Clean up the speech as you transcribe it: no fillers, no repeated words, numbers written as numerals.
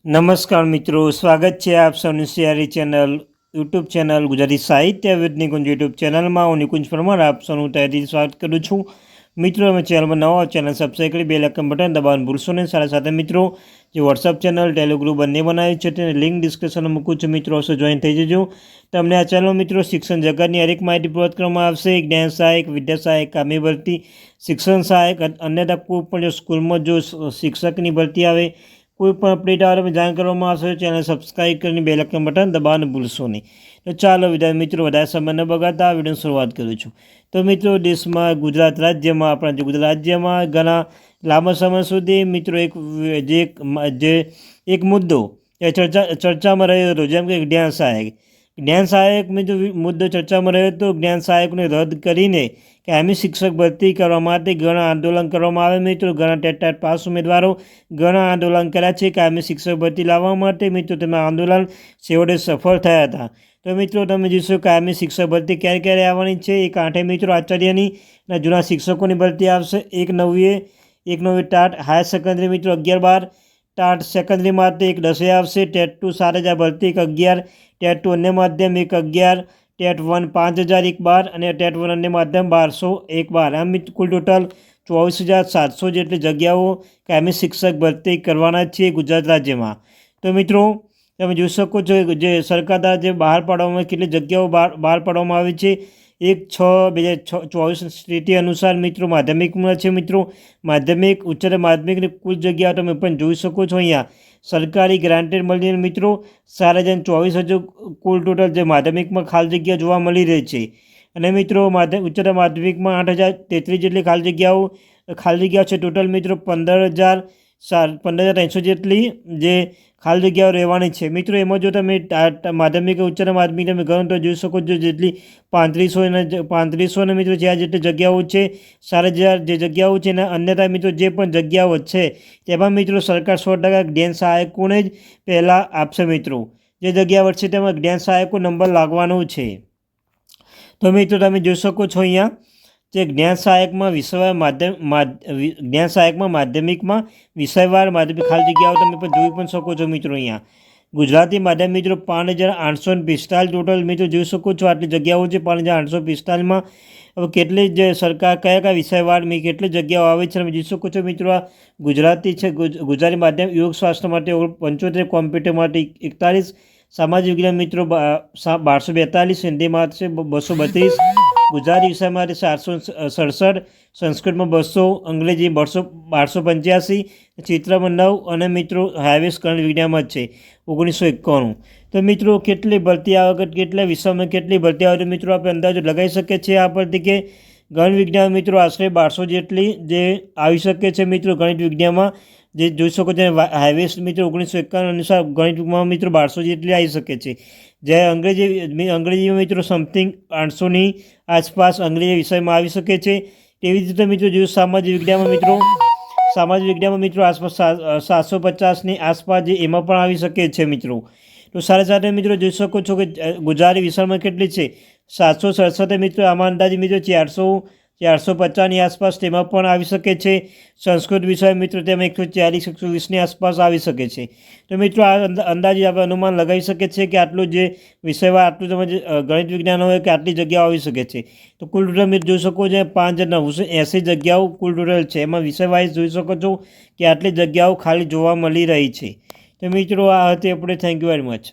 નમસ્કાર મિત્રો, સ્વાગત છે આપ સૌની સિયારી ચેનલ યુટ્યુબ ચેનલ ગુજરાતી સાહિત્ય વિદ નિકુંજ યુટ્યુબ ચેનલમાં હું નિકુંજ પરમાર આપ સૌનું તહેથી સ્વાગત કરું છું. મિત્રો અમે ચેનલમાં નવા ચેનલ સબસ્ક્રાઈબ કરી બેલ આઇકન બટન દબાવવાનું ભૂલશો નહીં. સાથે મિત્રો જે વોટ્સઅપ ચેનલ ટેલિગ્રુપ બંને બનાવ્યું છે તેની લિંક ડિસ્ક્રિપ્શનમાં મૂકું છું. મિત્રો અવશ્ય જોઈન થઈ જજો. તમને આ ચેનલ મિત્રો શિક્ષણ જગતની હરેક માહિતી પ્રાપ્ત કરવામાં આવશે. જ્ઞાન સહાયક, વિદ્યા સહાયક, કામી ભરતી, શિક્ષણ સહાયક, અન્યથા કોઈ પણ જો સ્કૂલમાં જો શિક્ષકની ભરતી આવે, કોઈ પણ અપડેટ આવે જાણ કરવામાં આવશે. ચેનલ સબસ્ક્રાઈબ કરીને બેલ આઇકન બટન દબાવવાનું ભૂલશો નહીં. તો ચાલો વિદ્યાર્થી મિત્રો વધારે સમય ન બગાડતા આ વિડીયોની શરૂઆત કરું છું. તો મિત્રો દેશમાં ગુજરાત રાજ્યમાં આપણા ગુજરાત રાજ્યમાં ઘણા લાંબા સમય સુધી મિત્રો એક મુદ્દો ચર્ચામાં રહ્યો હતો, જેમ કે જ્ઞાન સહાયક મુદ્દો ચર્ચામાં રહ્યો હતો. જ્ઞાન સહાયકને રદ કરીને કાયમી શિક્ષક ભરતી કરવા માટે ઘણા આંદોલન કરવામાં આવે. મિત્રો ઘણા ટેટ પાસ ઉમેદવારો ઘણા આંદોલન કર્યા છે કાયમી શિક્ષક ભરતી લાવવા માટે. મિત્રો તેમના આંદોલન છેવટે સફળ થયા હતા. તો મિત્રો તમે જોશો કાયમી શિક્ષક ભરતી ક્યારે ક્યારે આવવાની છે. 1/8 મિત્રો આચાર્યની અને જૂના શિક્ષકોની ભરતી આવશે. 1/9 ટાટ હાયર સેકન્ડરી મિત્રો 11-12 ટાટ સેકન્ડરી માટે 1/10 આવશે. ટેટ 2 7,000 ભરતી 1/11, ટેટ 2 અન્ય માધ્યમ 1/11, ટેટ 1 5,000 1/12 અને ટેટ 1 અન્ય માધ્યમ 1200 1/12. આમ કુલ ટોટલ 24,700 જેટલી જગ્યાઓ કાયમી શિક્ષક ભરતી કરવાના છે ગુજરાત રાજ્યમાં. તો મિત્રો તમે જોઈ શકો છો જે સરકાર દ્વારા જે બહાર પાડવામાં કેટલી જગ્યાઓ બહાર પાડવામાં આવી છે. 1/6/2024 સ્થિતિ અનુસાર મિત્રો માધ્યમિકમાં છે. મિત્રો માધ્યમિક, ઉચ્ચતર માધ્યમિકની કુલ જગ્યાઓ તમે પણ જોઈ શકો છો. અહીંયા સરકારી ગ્રાન્ટેડ મળીને મિત્રો 4,024 હજુ કુલ ટોટલ જે માધ્યમિકમાં ખાલી જગ્યા જોવા મળી રહી છે. અને મિત્રો ઉચ્ચતર માધ્યમિકમાં 8,033 જેટલી ખાલી જગ્યાઓ છે. ટોટલ મિત્રો 15,300 જેટલી જે ખાલી જગ્યાઓ રહેવાની છે. મિત્રો એમાં જો તમે માધ્યમિક ઉચ્ચતર માધ્યમિક તમે ગણો તો જોઈ શકો છો જેટલી 3500 ને મિત્રો જ્યાં જેટલી જગ્યાઓ છે 4,000 જે જગ્યાઓ છે ને અન્યથા મિત્રો જે પણ જગ્યાઓ છે તેમાં મિત્રો સરકાર 100% જ્ઞાન સહાયકોને જ પહેલાં આપશે. મિત્રો જે જગ્યા વધશે તેમાં જ્ઞાન સહાયકો નંબર લાગવાનો છે. તો મિત્રો તમે જોઈ શકો છો અહીંયા જે જ્ઞાન સહાયકમાં માધ્યમિકમાં વિષયવાર માધ્યમિક ખાલી જગ્યાઓ તમે પણ જોઈ પણ શકો છો. મિત્રો અહીંયા ગુજરાતી માધ્યમ મિત્રો 5,845 ટોટલ મિત્રો જોઈ શકો છો આટલી જગ્યાઓ છે. 5,845માં હવે કેટલી જ સરકાર કયા વિષયવાર કેટલી જગ્યાઓ આવે છે તમે જોઈ શકો છો. મિત્રો આ ગુજરાતી છે, ગુજરાતી માધ્યમ યોગ સ્વાસ્થ્ય માટે 75, કોમ્પ્યુટર માટે 41, સામાજિક વિજ્ઞાન મિત્રો 1242, હિન્દી માટે 232, ગુજરાતી વિષય માટે 467, સંસ્કૃતમાં 200, અંગ્રેજી 1285, ચિત્રમાં 9 અને મિત્રો હાઈવેસ ગણિત વિજ્ઞાનમાં છે 1991. તો મિત્રો કેટલી ભરતી આ વખત કેટલા વિષયમાં કેટલી ભરતી આવે તો મિત્રો આપણે અંદાજો લગાવી શકીએ છીએ આ પરથી કે ગણિત વિજ્ઞાન મિત્રો આશરે 1200 જેટલી જે આવી શકે છે. મિત્રો ગણિત વિજ્ઞાનમાં જે જોઈ શકો છો હાઈવેસ મિત્રો 1991 અનુસાર ગણિતમાં મિત્રો 1200 જેટલી આવી શકે છે. જ્યારે અંગ્રેજીમાં મિત્રો સમથિંગ 800ની આસપાસ અંગ્રેજી વિષયમાં આવી શકે છે. તેવી જ રીતે મિત્રો જોયું સામાજિક વિજ્ઞાનમાં મિત્રો આસપાસ 750ની આસપાસ જે એમાં પણ આવી શકે છે. મિત્રો તો સાથે મિત્રો જોઈ શકો છો કે ગુજરાતી વિષયમાં કેટલી છે 767. મિત્રો આમાં અંદાજે મિત્રો 450ની આસપાસ તેમાં પણ આવી શકે છે. સંસ્કૃત વિષય મિત્રો તેમાં 140-120ની આસપાસ આવી શકે છે. તો મિત્રો આ અંદાજે આપણે અનુમાન લગાવી શકીએ છીએ કે આટલું જે વિષયમાં આટલું તમે ગણિત વિજ્ઞાન હોય કે આટલી જગ્યાઓ આવી શકે છે. તો કુલ ટોટલ મિત્રો જોઈ શકો છો 5,980 જગ્યાઓ કુલ ટોટલ છે. એમાં વિષય વાઇઝ જોઈ શકો છો કે આટલી જગ્યાઓ ખાલી જોવા મળી રહી છે. તો મિત્રો આ હતી આપણે. Thank you very much.